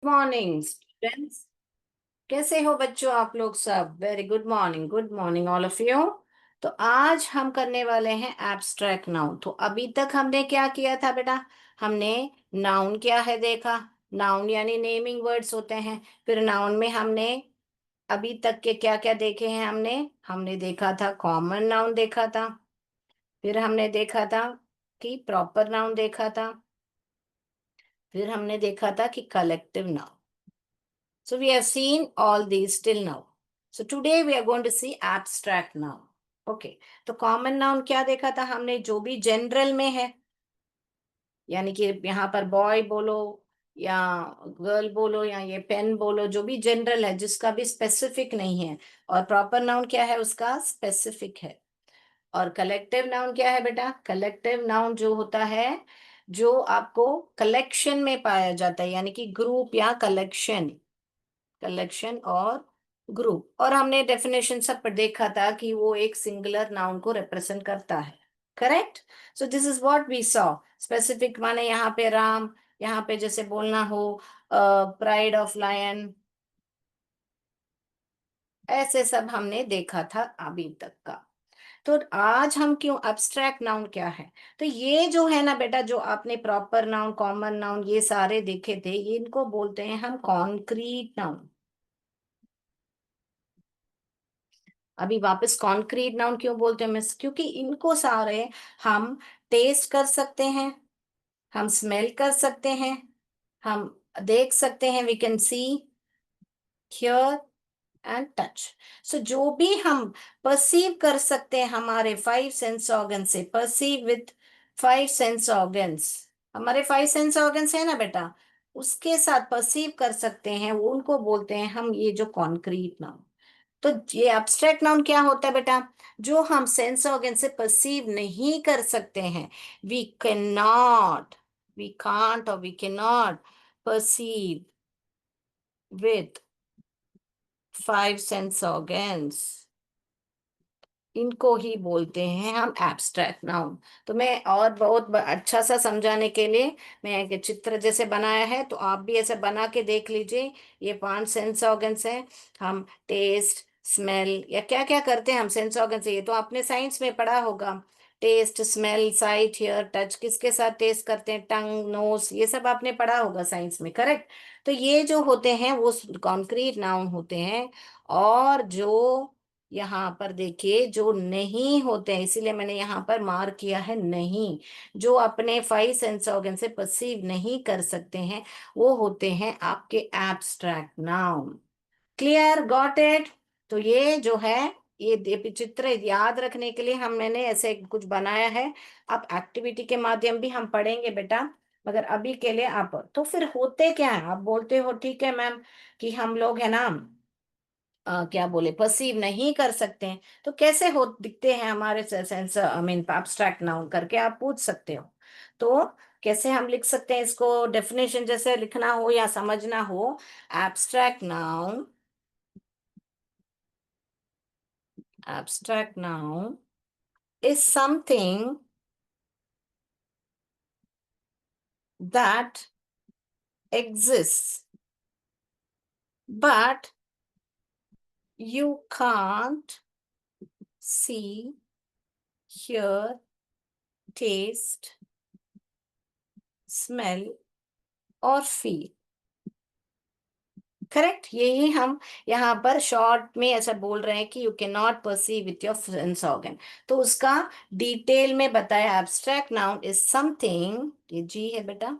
Morning students. कैसे हो बच्चों आप लोग सब? Very good morning all of you. तो आज हम करने वाले हैं एब्स्ट्रैक्ट नाउन। तो अभी तक हमने क्या किया था बेटा? हमने नाउन क्या है देखा। नाउन यानी नेमिंग वर्ड्स होते हैं। फिर नाउन में हमने अभी तक के क्या क्या देखे हैं? हमने हमने देखा था कॉमन नाउन देखा था। फिर हमने देखा था कि प्रॉपर नाउन देखा था। फिर हमने देखा था कि collective noun. So we have seen all these till now. So today we are going to see abstract noun. Okay. तो कॉमन नाउन क्या देखा था हमने? जो भी जनरल में है, यानी कि यहाँ पर बॉय बोलो या गर्ल बोलो या ये पेन बोलो, जो भी जनरल है जिसका भी स्पेसिफिक नहीं है। और प्रॉपर नाउन क्या है? उसका स्पेसिफिक है। और कलेक्टिव नाउन क्या है बेटा? कलेक्टिव नाउन जो होता है, जो आपको कलेक्शन में पाया जाता है, यानी कि ग्रुप या कलेक्शन। कलेक्शन और ग्रुप। और हमने डेफिनेशन सब पर देखा था कि वो एक सिंगुलर नाउन को रिप्रेजेंट करता है। Correct. So this is what we saw. Specific माने यहाँ पे राम, यहाँ पे जैसे बोलना हो प्राइड ऑफ लायन, ऐसे सब हमने देखा था अभी तक का। तो आज हम क्यों एब्स्ट्रैक्ट नाउन क्या है? तो ये जो है ना बेटा, जो आपने प्रॉपर नाउन कॉमन नाउन ये सारे देखे थे, ये इनको बोलते हैं हम कॉन्क्रीट नाउन। अभी वापस कॉन्क्रीट नाउन क्यों बोलते हैं मिस? क्योंकि इनको सारे हम टेस्ट कर सकते हैं, हम स्मेल कर सकते हैं, हम देख सकते हैं, we can see, hear and touch. So जो भी हम परसीव कर सकते हैं हमारे फाइव सेंस ऑर्गन से, perceive with five sense organs, हमारे फाइव सेंस ऑर्गन्स है ना बेटा, उसके साथ परसीव कर सकते हैं, वो उनको बोलते हैं हम ये जो कॉन्क्रीट नाउन। तो ये एब्स्ट्रैक्ट नाउन क्या होता है बेटा? जो हम सेंस ऑर्गन से परसीव नहीं कर सकते हैं। We can not, we can't और we can not perceive with five sense organs, इनको ही बोलते हैं हम एब्स्ट्रैक्ट नाउन। तो मैं और बहुत अच्छा सा समझाने के लिए मैं एक चित्र जैसे बनाया है, तो आप भी ऐसे बना के देख लीजिए। ये पांच सेंस ऑर्गन्स हैं। हम टेस्ट, स्मेल या क्या क्या करते हैं हम सेंस ऑर्गन से, ये तो आपने साइंस में पढ़ा होगा। Taste, smell, sight, hear, touch, किसके साथ टेस्ट करते हैं? टंग, नोज, ये सब आपने पढ़ा होगा साइंस में। करेक्ट। तो ये जो होते हैं वो कॉन्क्रीट नाउन होते हैं। और जो यहाँ पर देखिए जो नहीं होते हैं, इसीलिए मैंने यहाँ पर मार्क किया है नहीं, जो अपने फाइव सेंस ऑर्गन से परसीव नहीं कर सकते हैं, वो होते हैं आपके abstract noun. Clear? Got it? तो ये जो है, ये चित्र याद रखने के लिए हम मैंने ऐसे कुछ बनाया है। आप एक्टिविटी के माध्यम भी हम पढ़ेंगे बेटा, मगर अभी के लिए आप तो फिर होते क्या है? आप बोलते हो ठीक है मैम कि हम लोग है ना क्या बोले, परसीव नहीं कर सकते हैं, तो कैसे हो दिखते हैं हमारे sense, I mean abstract noun करके आप पूछ सकते हो। तो कैसे हम लिख सकते हैं इसको? डेफिनेशन जैसे लिखना हो या समझना हो, abstract noun, abstract noun is something that exists but you can't see, hear, taste, smell और feel। करेक्ट। यही हम यहाँ पर शॉर्ट में ऐसा बोल रहे हैं कि you can not perceive with your sense organ. तो उसका डिटेल में बताया, एब्स्ट्रैक्ट नाउन इज समथिंग, ये जी है बेटा,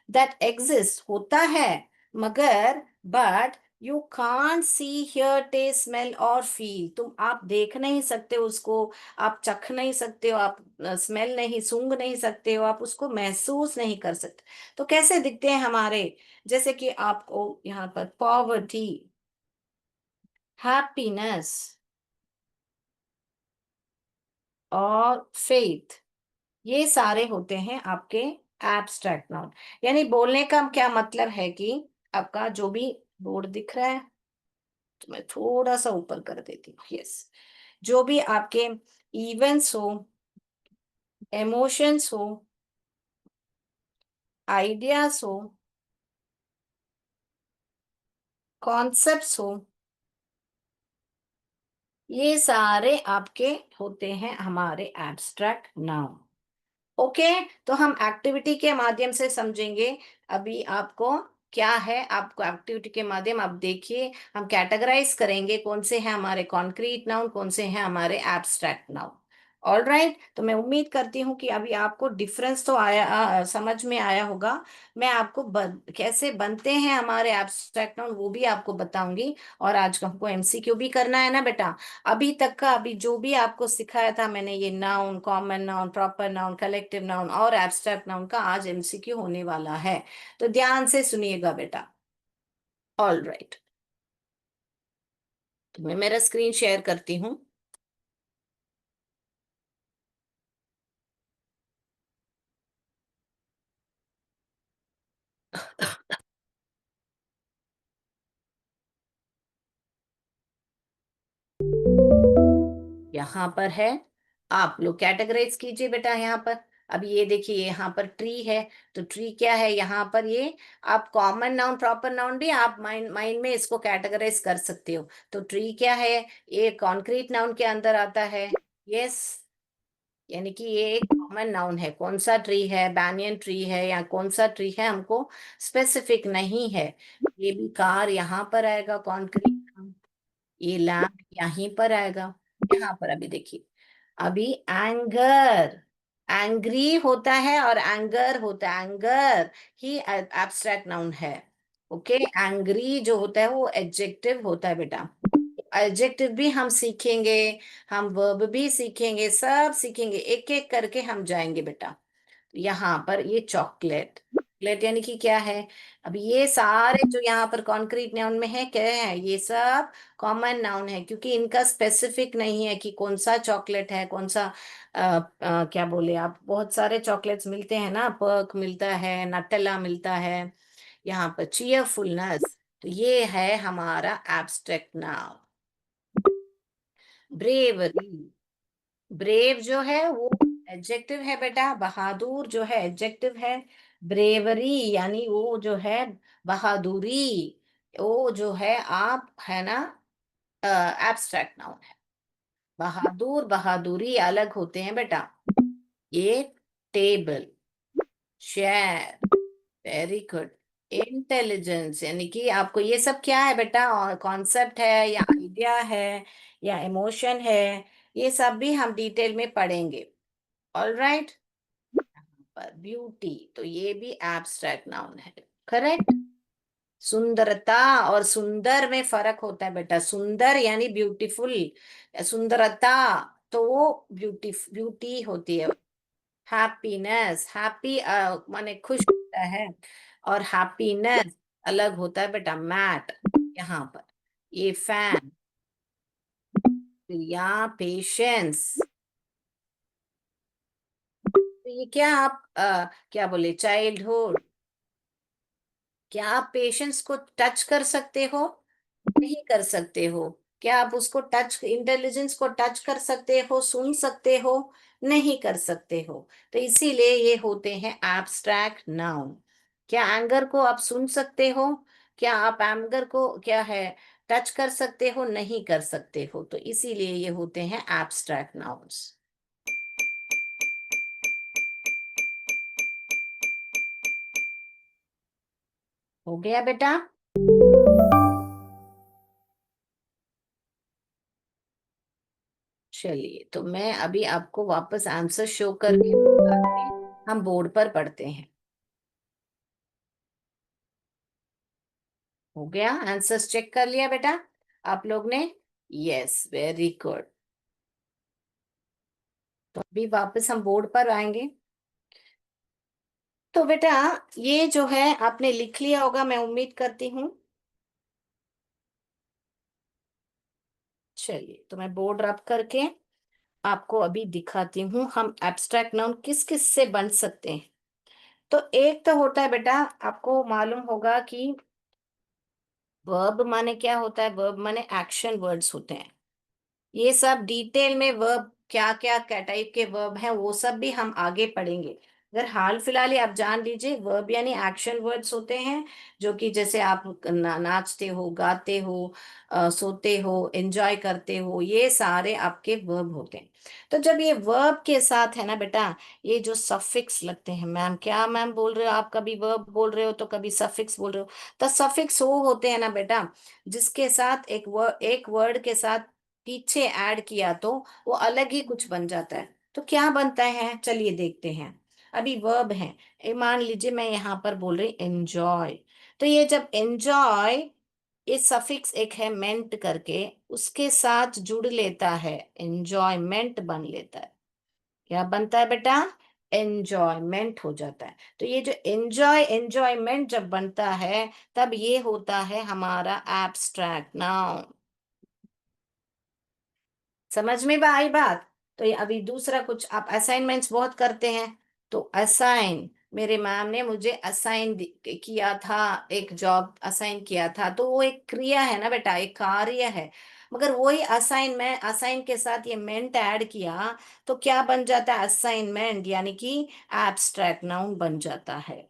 दैट एग्जिस्ट होता है, मगर but you can't see, hear, taste, smell और फील। तुम आप देख नहीं सकते उसको, आप चख नहीं सकते हो, आप स्मेल नहीं, सूंघ नहीं सकते हो, आप उसको महसूस नहीं कर सकते। तो कैसे दिखते हैं हमारे? जैसे कि आपको यहाँ पर पॉवर्टी, हैप्पीनेस और फेथ, ये सारे होते हैं आपके एब्स्ट्रैक्ट नाउन। यानी बोलने का क्या मतलब है कि आपका जो भी बोर्ड दिख रहा है, तो मैं थोड़ा सा ऊपर कर देती हूँ, यस, जो भी आपके इवेंट्स हो, इमोशंस हो, आइडियाज हो, कॉन्सेप्ट्स हो, ये सारे आपके होते हैं हमारे एब्स्ट्रैक्ट नाउन। ओके, तो हम एक्टिविटी के माध्यम से समझेंगे। अभी आपको क्या है, आपको एक्टिविटी के माध्यम आप देखिए, हम कैटेगराइज करेंगे कौन से हैं हमारे कॉन्क्रीट नाउन, कौन से हैं हमारे एब्स्ट्रैक्ट नाउन। ऑल राइट, तो मैं उम्मीद करती हूँ कि अभी आपको डिफरेंस तो आया, समझ में आया होगा। मैं आपको कैसे बनते हैं हमारे एब्स्ट्रैक्ट नाउन वो भी आपको बताऊंगी। और आज हमको एमसीक्यू भी करना है ना बेटा। अभी तक का, अभी जो भी आपको सिखाया था मैंने, ये noun, common noun, proper noun, collective noun और एब्स्ट्रैक्ट नाउन का आज एमसीक्यू होने वाला है। तो ध्यान से सुनिएगा बेटा। ऑल राइट, तो मैं मेरा स्क्रीन शेयर करती हूँ। यहाँ पर है, आप लोग कैटेगराइज कीजिए बेटा यहाँ पर। अब ये देखिए यहाँ पर ट्री है, तो ट्री क्या है यहाँ पर, ये आप कॉमन नाउन प्रॉपर नाउन भी आप माइंड माइंड में इसको कैटेगराइज कर सकते हो। तो ट्री क्या है, ये कॉन्क्रीट नाउन के अंदर आता है। यस, यानी कि ये एक कॉमन नाउन है। कौन सा ट्री है, बैनियन ट्री है या कौन सा ट्री है हमको स्पेसिफिक नहीं है। ये भी कार यहाँ पर आएगा कॉन्क्रीट, ये लैम्प यहीं पर आएगा। यहाँ पर अभी देखिए, अभी एंगर, एंग्री होता है और एंगर होता है, एंगर ही एब्स्ट्रैक्ट नाउन है। ओके, एंग्री जो होता है वो एडजेक्टिव होता है बेटा। एडजेक्टिव भी हम सीखेंगे, हम वर्ब भी सीखेंगे, सब सीखेंगे, एक एक करके हम जाएंगे बेटा। यहाँ पर ये चॉकलेट, चॉकलेट यानी कि क्या है। अब ये सारे जो यहाँ पर कॉन्क्रीट नाउन में है क्या है, ये सब कॉमन नाउन है, क्योंकि इनका स्पेसिफिक नहीं है कि कौन सा चॉकलेट है, कौन सा क्या बोले आप, बहुत सारे चॉकलेट्स मिलते हैं ना, पर्क मिलता है, नटेला मिलता है, यहाँ पर चीयरफुलनेस। तो ये है हमारा एब्स्ट्रैक्ट नाउन। ब्रेवरी, ब्रेव जो है वो एडजेक्टिव है बेटा, बहादुर जो है एडजेक्टिव है। ब्रेवरी यानी वो जो है बहादुरी, वो जो है आप है ना, एब्स्ट्रैक्ट नाउन है। बहादुर बहादुरी अलग होते हैं बेटा। ये table, chair, very good. Intelligence यानी कि आपको ये सब क्या है बेटा, और कॉन्सेप्ट है या आइडिया है या इमोशन है, ये सब भी हम डिटेल में पढ़ेंगे। ऑल राइट, पर ब्यूटी, तो ये भी एब्स्ट्रैक्ट नाउन है। करेक्ट। सुंदरता और सुंदर में फर्क होता है बेटा, सुंदर यानी ब्यूटीफुल, सुंदरता तो वो ब्यूटी, ब्यूटी होती है। हैप्पीनेस, हैप्पी माने खुश होता है, और हैप्पीनेस अलग होता है बेटा। मैट यहाँ पर, ये फैन, या पेशेंस, तो ये क्या आप क्या बोले, चाइल्डहुड, क्या आप पेशेंस को टच कर सकते हो, नहीं कर सकते हो। क्या आप उसको टच, इंटेलिजेंस को टच कर सकते हो, सुन सकते हो, नहीं कर सकते हो। तो इसीलिए ये होते हैं एब्स्ट्रैक्ट नाउन। क्या एंगर को आप सुन सकते हो, क्या आप एंगर को क्या है टच कर सकते हो, नहीं कर सकते हो। तो इसीलिए ये होते हैं एब्स्ट्रैक्ट नाउन्स। हो गया बेटा। चलिए, तो मैं अभी आपको वापस आंसर शो करके बाद में हम बोर्ड पर पढ़ते हैं। हो गया, आंसर्स चेक कर लिया बेटा आप लोग ने। Yes, very good. तो अभी वापस हम बोर्ड पर आएंगे। तो बेटा ये जो है आपने लिख लिया होगा, मैं उम्मीद करती हूँ। चलिए, तो मैं बोर्ड रब करके आपको अभी दिखाती हूँ हम एब्स्ट्रैक्ट नाउन किस किस से बन सकते हैं। तो एक तो होता है बेटा, आपको मालूम होगा कि वर्ब माने क्या होता है, वर्ब माने एक्शन वर्ड्स होते हैं। ये सब डिटेल में वर्ब क्या क्या क्या टाइप के वर्ब हैं वो सब भी हम आगे पढ़ेंगे। अगर हाल फिलहाल ही आप जान लीजिए, वर्ब यानी एक्शन वर्ड्स होते हैं, जो कि जैसे आप नाचते हो, गाते हो, सोते हो, एंजॉय करते हो, ये सारे आपके वर्ब होते हैं। तो जब ये वर्ब के साथ है ना बेटा, ये जो सफिक्स लगते हैं, मैम क्या मैम बोल रहे हो आप, कभी वर्ब बोल रहे हो तो कभी सफिक्स बोल रहे हो। तो सफिक्स वो होते हैं ना बेटा, जिसके साथ एक वर्ड के साथ पीछे ऐड किया तो वो अलग ही कुछ बन जाता है। तो क्या बनता है, चलिए देखते हैं। अभी वर्ब है, मान लीजिए मैं यहाँ पर बोल रही एंजॉय। तो ये जब एंजॉय, ये सफिक्स एक है मेंट करके, उसके साथ जुड़ लेता है, एंजॉयमेंट बन लेता है। क्या बनता है बेटा, एंजॉयमेंट हो जाता है। तो ये जो एंजॉयमेंट जब बनता है, तब ये होता है हमारा एब्स्ट्रैक्ट नाउन। समझ में आई बात। तो ये अभी दूसरा कुछ, आप असाइनमेंट्स बहुत करते हैं, तो असाइन, मेरे मैम ने मुझे असाइन किया था, एक जॉब असाइन किया था, तो वो एक क्रिया है ना बेटा, एक कार्य है। मगर वही असाइन में, असाइन के साथ ये मेंट ऐड किया, तो क्या बन जाता है, असाइनमेंट, यानी कि एब्स्ट्रैक्ट नाउन बन जाता है।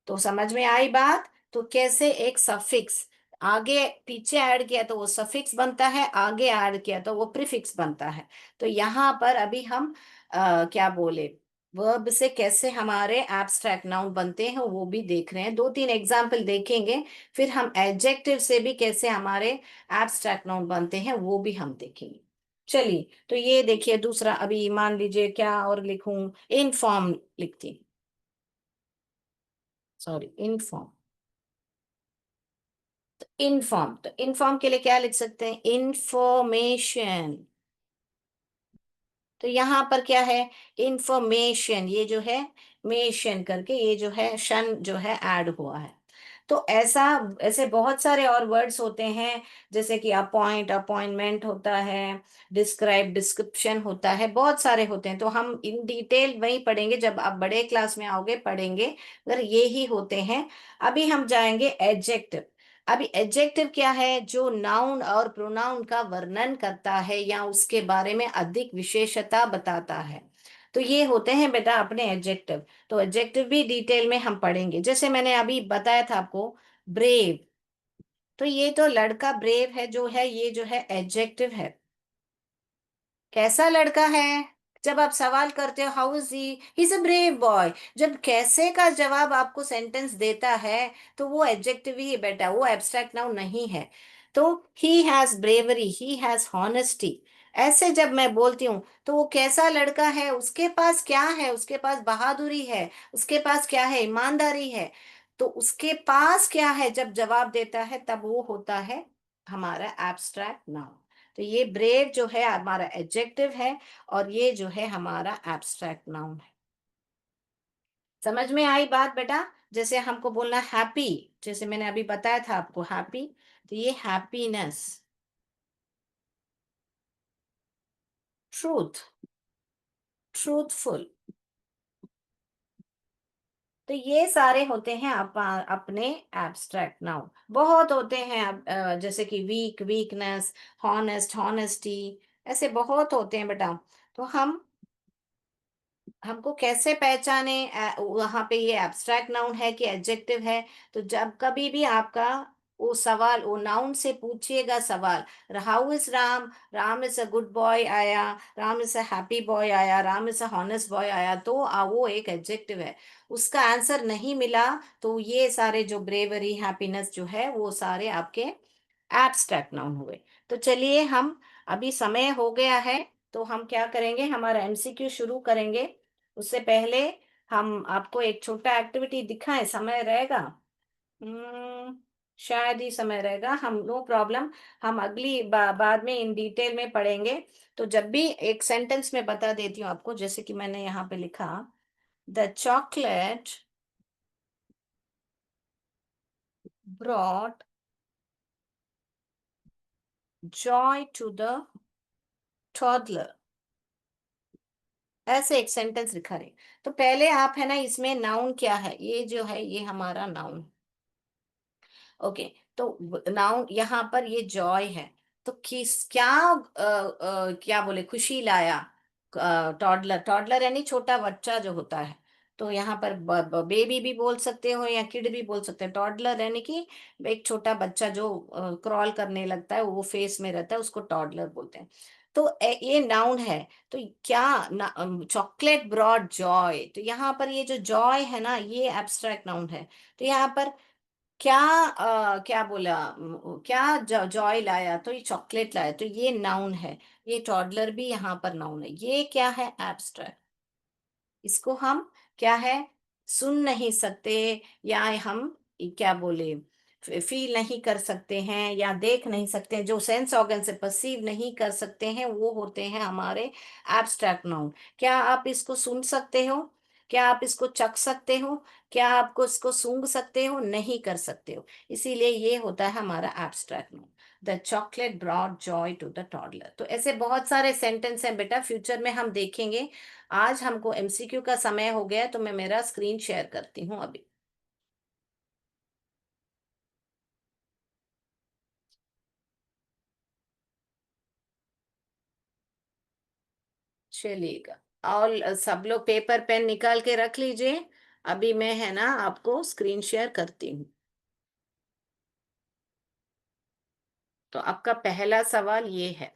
तो समझ में आई बात। तो कैसे एक सफिक्स आगे पीछे ऐड किया तो वो सफिक्स बनता है, आगे ऐड किया तो वो प्रीफिक्स बनता है। तो यहाँ पर अभी हम क्या बोले, वर्ब से कैसे हमारे एब्स्ट्रैक्ट नाउन बनते हैं वो भी देख रहे हैं, दो तीन एग्जाम्पल देखेंगे। फिर हम एडजेक्टिव से भी कैसे हमारे एब्स्ट्रैक्ट नाउन बनते हैं वो भी हम देखेंगे। चलिए, तो ये देखिए दूसरा, अभी मान लीजिए क्या और लिखूं, इनफॉर्म लिखती, सॉरी इनफॉर्म। इनफॉर्म, तो इनफॉर्म के लिए क्या लिख सकते हैं, इंफॉर्मेशन। तो यहाँ पर क्या है, इंफॉर्मेशन, ये जो है मेशन करके, ये जो है शन जो है ऐड हुआ है। तो ऐसा, ऐसे बहुत सारे और वर्ड्स होते हैं, जैसे कि अपॉइंट, अपॉइंटमेंट होता है, डिस्क्राइब, डिस्क्रिप्शन होता है, बहुत सारे होते हैं। तो हम इन डिटेल वही पढ़ेंगे, जब आप बड़े क्लास में आओगे पढ़ेंगे, अगर ये ही होते हैं। अभी हम जाएंगे एडजेक्टिव। अभी एडजेक्टिव क्या है, जो नाउन और प्रोनाउन का वर्णन करता है या उसके बारे में अधिक विशेषता बताता है। तो ये होते हैं बेटा अपने एडजेक्टिव। तो एडजेक्टिव भी डिटेल में हम पढ़ेंगे, जैसे मैंने अभी बताया था आपको, ब्रेव। तो ये तो लड़का ब्रेव है जो है, ये जो है एडजेक्टिव है। कैसा लड़का है, जब आप सवाल करते हो how is he is a brave boy, जब कैसे का जवाब आपको सेंटेंस देता है, तो वो एडजेक्टिव ही है बेटा, वो एब्स्ट्रैक्ट नाउन नहीं है। तो he has bravery, he has honesty, ऐसे जब मैं बोलती हूँ, तो वो कैसा लड़का है, उसके पास क्या है, उसके पास बहादुरी है, उसके पास क्या है, ईमानदारी है। तो उसके पास क्या है जब जवाब देता है, तब वो होता है हमारा एब्स्ट्रैक्ट नाउन। तो ये ब्रेव जो है हमारा एडजेक्टिव है, और ये जो है हमारा एब्स्ट्रैक्ट नाउन है। समझ में आई बात बेटा। जैसे हमको बोलना हैप्पी, जैसे मैंने अभी बताया था आपको हैप्पी, तो ये हैप्पीनेस, ट्रूथ, ट्रूथफुल। तो ये सारे होते हैं अपने एब्स्ट्रैक्ट नाउन। बहुत होते हैं अब, जैसे कि वीक, वीकनेस, हॉनेस्ट, हॉनेस्टी, ऐसे बहुत होते हैं बेटा। तो हमको कैसे पहचाने वहां पे ये एब्स्ट्रैक्ट नाउन है कि एडजेक्टिव है। तो जब कभी भी आपका वो सवाल, वो नाउन से पूछिएगा सवाल, how is Ram, Ram is a good boy आया, Ram is a happy boy आया, Ram is a honest boy आया, तो वो एक एडजेक्टिव है। उसका आंसर नहीं मिला, तो ये सारे जो ब्रेवरी, हैप्पीनेस जो है, वो सारे आपके एब्स्ट्रैक्ट नाउन हुए। तो चलिए हम, अभी समय हो गया है, तो हम क्या करेंगे, हमारा एमसीक्यू शुरू करेंगे। उससे पहले हम आपको एक छोटा एक्टिविटी दिखाएं, समय रहेगा। हम्म, शायद ही समय रहेगा, हम नो प्रॉब्लम, हम अगली बाद में इन डिटेल में पढ़ेंगे। तो जब भी एक सेंटेंस में बता देती हूँ आपको, जैसे कि मैंने यहाँ पे लिखा, the chocolate brought joy to the toddler, ऐसे एक सेंटेंस लिखा रहे। तो पहले आप है ना, इसमें नाउन क्या है, ये जो है ये हमारा नाउन। ओके, तो नाउन यहाँ पर ये जॉय है। तो किस क्या क्या बोले, खुशी लाया, टॉडलर, टॉडलर यानी छोटा बच्चा जो होता है। तो यहाँ पर बेबी भी बोल सकते हो या किड भी बोल सकते हैं। टॉडलर यानी कि एक छोटा बच्चा जो क्रॉल करने लगता है, वो फेस में रहता है, उसको टॉडलर बोलते हैं। तो ये नाउन है। तो क्या, चॉकलेट ब्रॉड जॉय, तो यहाँ पर ये जो जॉय है ना, ये एब्स्ट्रैक्ट नाउन है। तो यहाँ पर क्या, क्या बोला, क्या जॉय लाया, तो ये चॉकलेट लाया, तो ये नाउन है। ये टॉडलर भी यहाँ पर नाउन है। ये क्या है, एब्स्ट्रैक्ट। इसको हम क्या है, सुन नहीं सकते, या हम क्या बोले, फील नहीं कर सकते हैं या देख नहीं सकते हैं, जो सेंस ऑर्गन से परसीव नहीं कर सकते हैं, वो होते हैं हमारे एब्स्ट्रैक्ट नाउन। क्या आप इसको सुन सकते हो? क्या आप इसको चख सकते हो? क्या आपको इसको सूंघ सकते हो? नहीं कर सकते हो। इसीलिए ये होता है हमारा abstract noun. The chocolate brought joy to the toddler. तो ऐसे बहुत सारे सेंटेंस हैं बेटा, फ्यूचर में हम देखेंगे। आज हमको एमसीक्यू का समय हो गया, तो मैं मेरा स्क्रीन शेयर करती हूँ अभी। चलिएगा। और सब लोग पेपर पेन निकाल के रख लीजिए। अभी मैं है ना आपको स्क्रीन शेयर करती हूँ। तो आपका पहला सवाल ये है,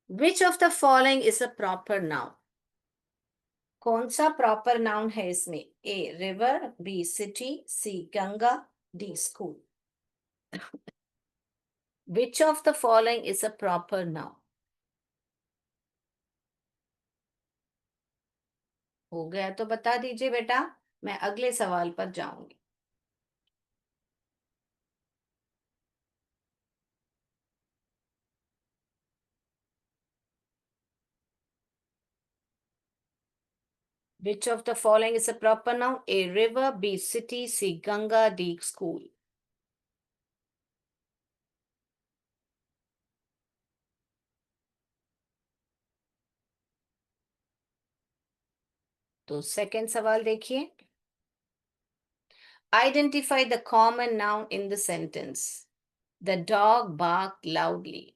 which of the following is a proper noun? कौन सा प्रॉपर नाउन है इसमें? A river, B city, C Ganga, D school. Which of the following is a proper noun? हो गया तो बता दीजिए बेटा, मैं अगले सवाल पर जाऊंगी। Which of the following is a proper noun? A river, B city, C Ganga, D school. तो सेकंड सवाल देखिए, identify the common noun in the sentence. The dog barked loudly.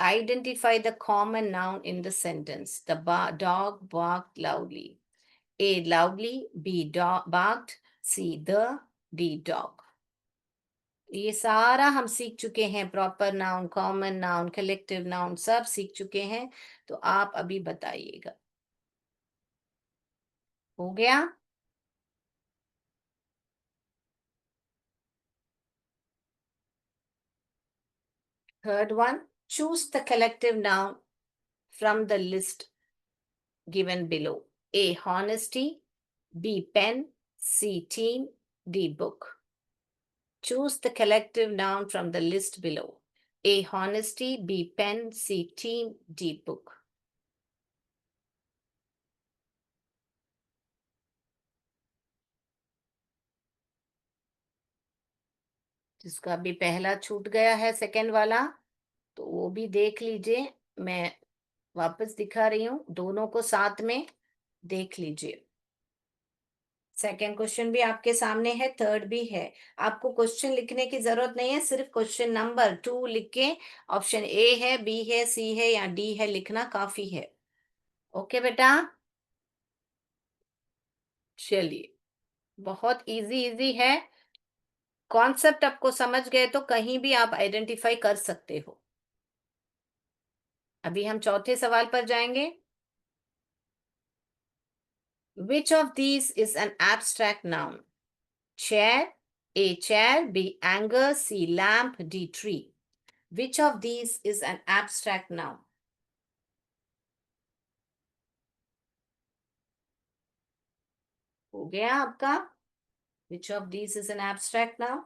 Identify the common noun in the sentence. The dog barked loudly. A loudly, B barked, C the, D dog. ये सारा हम सीख चुके हैं, proper noun, common noun, collective noun, सब सीख चुके हैं। तो आप अभी बताइएगा। हो गया? Third one, choose the collective noun from the list given below. A honesty, B pen, C team, D book. Choose the collective noun from the list below. A honesty, B pen, C team, D book. जिसका भी पहला छूट गया है, second वाला, तो वो भी देख लीजिए। मैं वापस दिखा रही हूँ, दोनों को साथ में देख लीजिए। सेकेंड क्वेश्चन भी आपके सामने है, थर्ड भी है। आपको क्वेश्चन लिखने की जरूरत नहीं है, सिर्फ क्वेश्चन नंबर 2 लिख के ऑप्शन ए है, बी है, सी है या डी है लिखना काफी है। ओके बेटा? चलिए, बहुत इजी इजी है। कॉन्सेप्ट आपको समझ गए तो कहीं भी आप आइडेंटिफाई कर सकते हो। अभी हम चौथे सवाल पर जाएंगे। Which of these is an abstract noun? Chair, A chair, B anger, C lamp, D tree. Which of these is an abstract noun? हो गया आपका? Which of these is an abstract noun?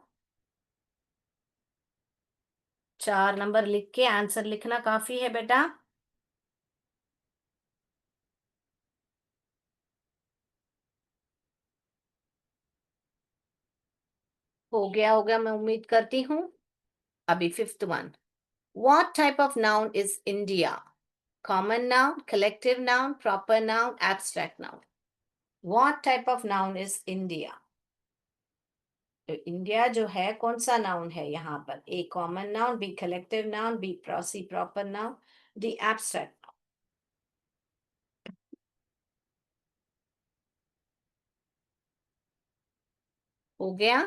4 number लिख के answer लिखना काफी है बेटा। हो गया, मैं उम्मीद करती हूँ। अभी fifth one, What type of noun is India? Common noun, collective noun, proper noun, abstract noun. What type of noun is India? तो इंडिया जो है कौन सा नाउन है यहाँ पर? A common noun, B collective noun, B C proper noun, D abstract. हो गया।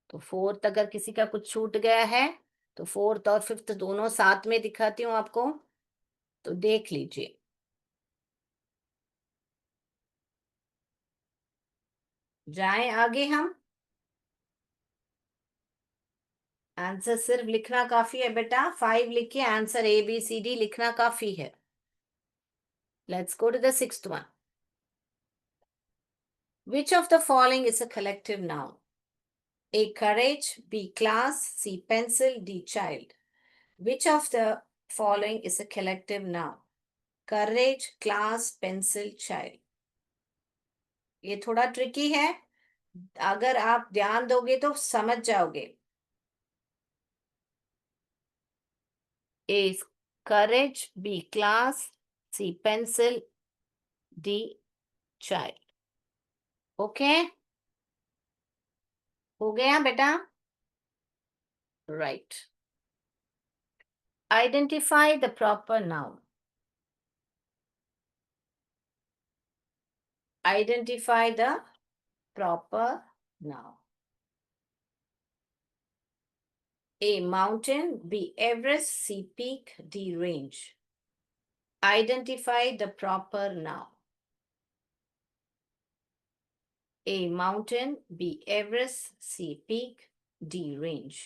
तो फोर्थ अगर किसी का कुछ छूट गया है तो फोर्थ और फिफ्थ दोनों साथ में दिखाती हूँ आपको, तो देख लीजिए। जाएं आगे हम। आंसर सिर्फ लिखना काफी है बेटा, 5 लिखिए, आंसर ABCD लिखना काफी है। Let's go to the sixth one. Which of the following is a collective noun? A courage, B class, C pencil, D child. Which of the following is a collective noun? Courage, class, pencil, child. ये थोड़ा tricky है, अगर आप ध्यान दोगे तो समझ जाओगे। A courage, B class, C pencil, D child. Okay, हो गया बेटा? Right. Identify the proper noun. Identify the proper noun. A mountain, B Everest, C peak, D range. Identify the proper noun. A mountain, B Everest, C peak, D range.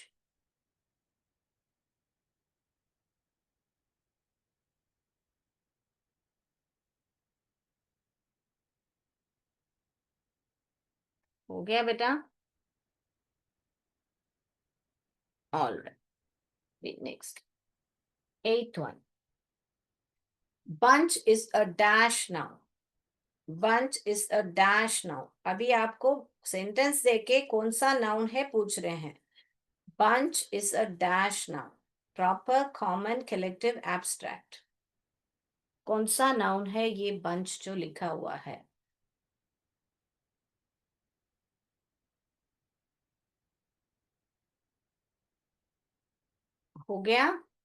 हो गया बेटा? All right. Wait, next. Eighth one. Bunch is a dash noun. Bunch is a dash noun. अभी आपको sentence देके कौन सा noun है पूछ रहे हैं। Bunch is a dash noun. Proper, common, collective, abstract. कौन सा नाउन है ये बंच जो लिखा हुआ है? हो गया?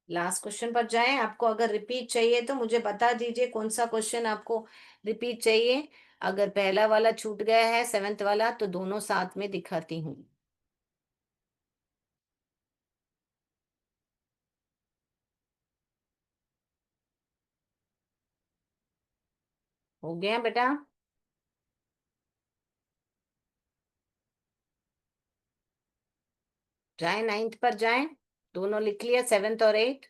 लास्ट क्वेश्चन पर जाएं। आपको अगर रिपीट चाहिए तो मुझे बता दीजिए कौन सा क्वेश्चन आपको रिपीट चाहिए। अगर पहला वाला छूट गया है, सेवेंथ वाला, तो दोनों साथ में दिखाती हूँ। हो गया बेटा? जाएं, नाइन्थ पर जाएं। दोनों लिख लिया, सेवेंथ और एट।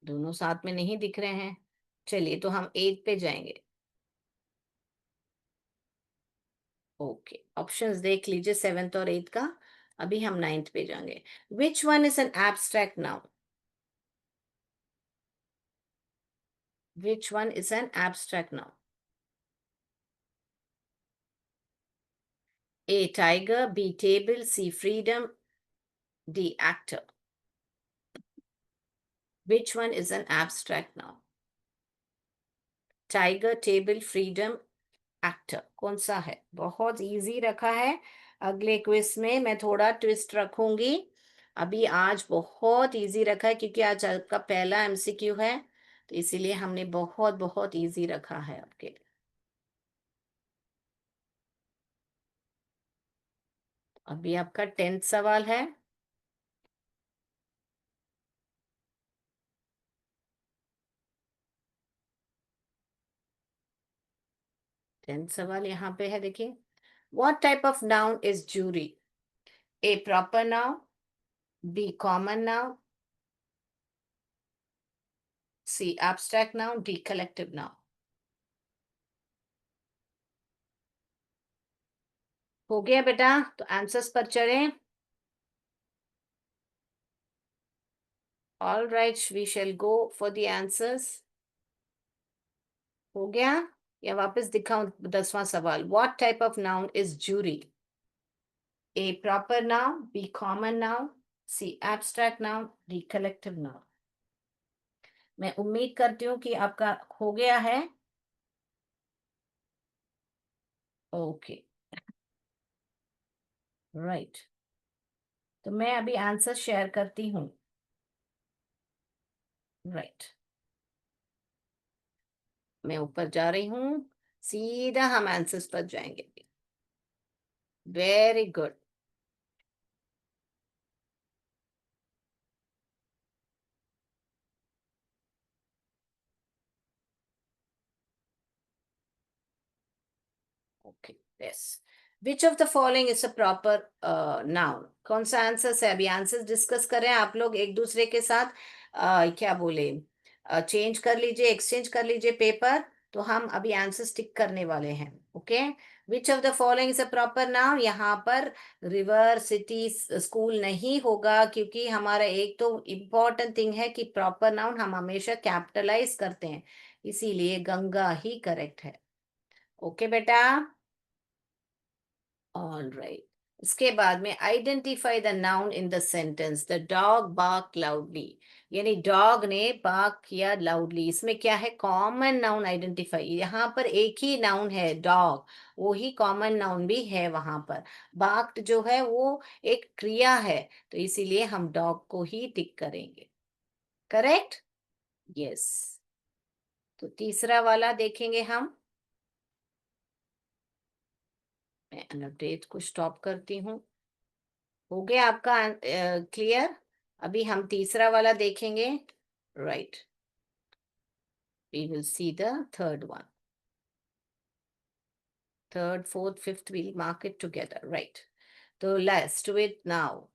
दोनों साथ में नहीं दिख रहे हैं। चलिए, तो हम एट पे जाएंगे। ओके, ऑप्शंस देख लीजिए सेवेंथ और एट का। अभी हम नाइन्थ पे जाएंगे। Which one is an abstract noun? Which one is an abstract noun? A tiger, B table, C freedom, D actor. Which one is an abstract noun? Tiger, table, freedom, actor, कौन सा है? बहुत easy रखा है। अगले quiz में मैं थोड़ा ट्विस्ट रखूंगी। अभी आज बहुत इजी रखा है क्योंकि आज आपका पहला MCQ है, तो इसीलिए हमने बहुत बहुत इजी रखा है आपके लिए। अभी आपका 10th सवाल है। 10th सवाल यहाँ पे है, देखिए। What type of noun is jury? A proper noun, B common noun, C abstract noun, D collective noun. हो गया बेटा? तो आंसर्स पर चलें। All right, we shall go for the answers. हो गया? या वापस दिखाऊं 10वां सवाल? What type of noun is jury? A proper noun, B common noun, C abstract noun, D collective noun. मैं उम्मीद करती हूँ कि आपका हो गया है। Okay, right. तो मैं अभी आंसर शेयर करती हूँ। राइट, मैं ऊपर जा रही हूँ। सीधा हम आंसर्स पर जाएंगे। Very good. Okay, yes. Which of the following is a proper noun? कौन सा आंसर है? अभी आंसर डिस्कस करें आप लोग एक दूसरे के साथ। क्या बोले, चेंज कर लीजिए, एक्सचेंज कर लीजिए पेपर। तो हम अभी आंसर स्टिक करने वाले हैं। Okay. Which of the following is a proper noun? यहाँ पर रिवर, सिटी, स्कूल नहीं होगा, क्योंकि हमारा एक तो इम्पोर्टेंट थिंग है कि प्रॉपर नाउन हम हमेशा कैपिटलाइज करते हैं, इसीलिए गंगा ही करेक्ट है। ओके बेटा। All right. इसके बाद में identify the noun in the sentence. The dog bark loudly, यानी डॉग ने बार्क किया लाउडली, इसमें क्या है? Common noun identify. यहाँ पर एक ही नाउन है डॉग, वो ही कॉमन नाउन भी है वहां पर। बार्क्ड जो है वो एक क्रिया है, तो इसीलिए हम डॉग को ही टिक करेंगे। करेक्ट। यस। तो तीसरा वाला देखेंगे हम। मैं अपडेट को स्टॉप करती हूँ। हो गया आपका क्लियर? अभी हम तीसरा वाला देखेंगे। Right, we will see the third one. Third, fourth, fifth, we'll mark it together, right? So let's do it now.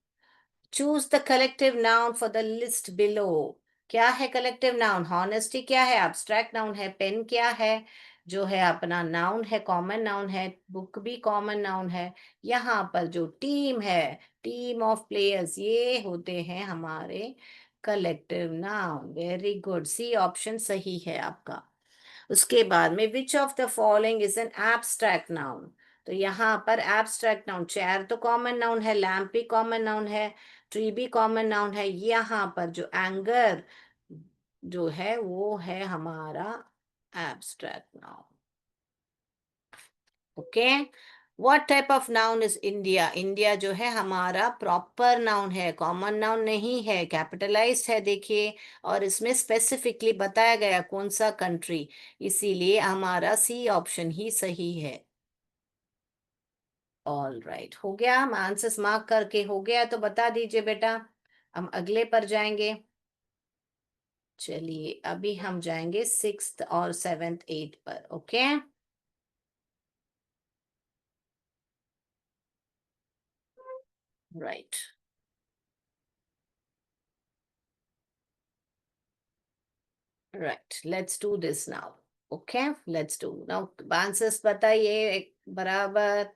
Choose the collective noun for the list below. क्या है कलेक्टिव नाउन? हॉनेस्टी क्या है? abstract noun है। Pen क्या है? जो है अपना नाउन है, कॉमन नाउन है। बुक भी कॉमन नाउन है। यहाँ पर जो टीम है, टीम ऑफ प्लेयर्स, ये होते हैं हमारे collective noun. Very good, C option सही है आपका। उसके बाद में which of the following is an abstract noun? तो यहाँ पर एब्स्ट्रैक्ट नाउन, चेयर तो कॉमन नाउन है, लैम्प भी कॉमन नाउन है, ट्री भी कॉमन नाउन है। यहाँ पर जो एंगर जो है वो है हमारा abstract noun. Okay. What type of noun is India? India जो है हमारा प्रॉपर नाउन है, कॉमन नाउन नहीं है, कैपिटलाइज्ड है, देखिए। और इसमें स्पेसिफिकली बताया गया कौन सा कंट्री, इसीलिए हमारा सी ऑप्शन ही सही है। ऑल राइट, हो गया। हम आंसर्स मार्क करके हो गया तो बता दीजिए बेटा। हम अगले पर जाएंगे। चलिए अभी हम जाएंगे सिक्स्थ और सेवेंथ, एट पर। Okay. Right. Right, let's do this now. Okay, let's do now. Answers बताइए बराबर।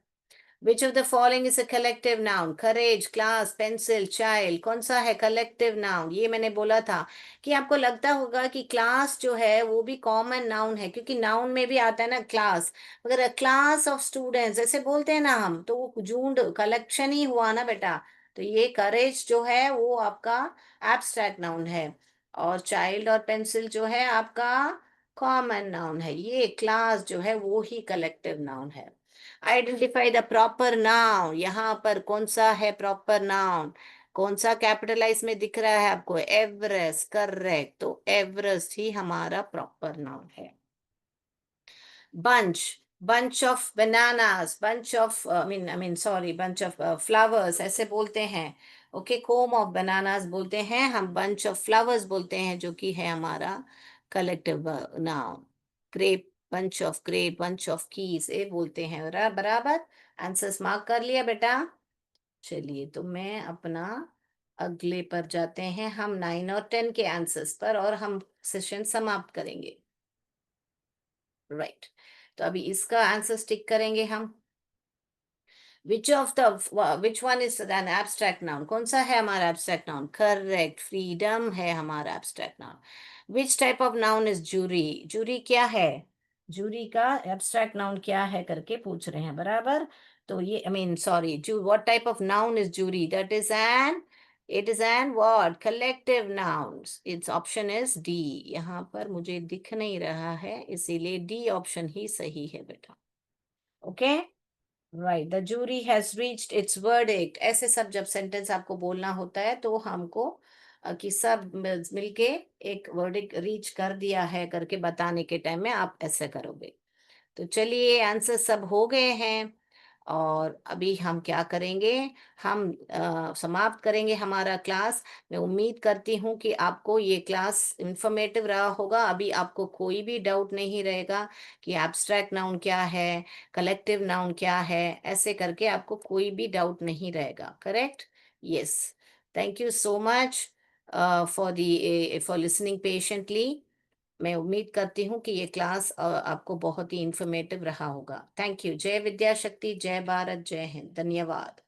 विच of the following is a collective noun? Courage, class, pencil, child, कौन सा है कलेक्टिव नाउन? ये मैंने बोला था कि आपको लगता होगा कि क्लास जो है वो भी कॉमन नाउन है, क्योंकि नाउन में भी आता है ना क्लास। अगर क्लास ऑफ स्टूडेंट्स ऐसे बोलते हैं ना हम, तो वो झुंड, कलेक्शन ही हुआ ना बेटा। तो ये करेज जो है वो आपका एब्स्ट्रैक्ट नाउन है, और चाइल्ड और पेंसिल जो है आपका कॉमन नाउन है। ये क्लास जो है वो ही कलेक्टिव नाउन है। Identify the proper noun. यहाँ पर कौन सा है प्रॉपर नाउन? कौन सा कैपिटलाइज में दिख रहा है आपको? Everest, correct. तो एवरेस्ट ही हमारा प्रॉपर नाउन है। Bunch, bunch of bananas, bunch of I mean sorry, bunch of flowers ऐसे बोलते हैं। ओके, कोम ऑफ बनानास बोलते हैं हम, bunch of flowers बोलते हैं, जो कि है हमारा collective noun. Grape, bunch of grape, bunch of keys, ये बोलते हैं। बराबर। आंसर्स मार्क कर लिया बेटा? चलिए तो मैं अपना अगले पर जाते हैं हम, 9 और 10 के आंसर्स पर, और हम सेशन समाप्त करेंगे। राइट। तो अभी इसका आंसर स्टिक करेंगे हम। Which one is an abstract noun? कौन सा है हमारा एब्स्ट्रैक्ट नाउन? करेक्ट, फ्रीडम है हमारा abstract noun. Which type of noun is jury? Jury क्या है? जूरी का एब्स्ट्रैक्ट नाउन क्या है करके पूछ रहे हैं, बराबर। तो ये आई मीन सॉरी, जू what type of noun is jury? That is an, it is an word collective nouns. Its option is D. यहाँ पर मुझे दिख नहीं रहा है, इसीलिए डी ऑप्शन ही सही है बेटा। Okay. Right, the jury has reached its verdict. ऐसे सब जब सेंटेंस आपको बोलना होता है तो हमको कि सब मिलके एक वर्डिक्ट रीच कर दिया है करके बताने के टाइम में आप ऐसे करोगे। तो चलिए आंसर सब हो गए हैं। और अभी हम क्या करेंगे, हम समाप्त करेंगे हमारा क्लास। मैं उम्मीद करती हूँ कि आपको ये क्लास इंफॉर्मेटिव रहा होगा। अभी आपको कोई भी डाउट नहीं रहेगा कि एब्स्ट्रैक्ट नाउन क्या है, कलेक्टिव नाउन क्या है, ऐसे करके आपको कोई भी डाउट नहीं रहेगा। Correct? Yes. Thank you so much for listening patiently. मैं उम्मीद करती हूँ कि ये क्लास आपको बहुत ही इंफॉर्मेटिव रहा होगा। Thank you. जय विद्या शक्ति, जय भारत, जय हिंद। धन्यवाद।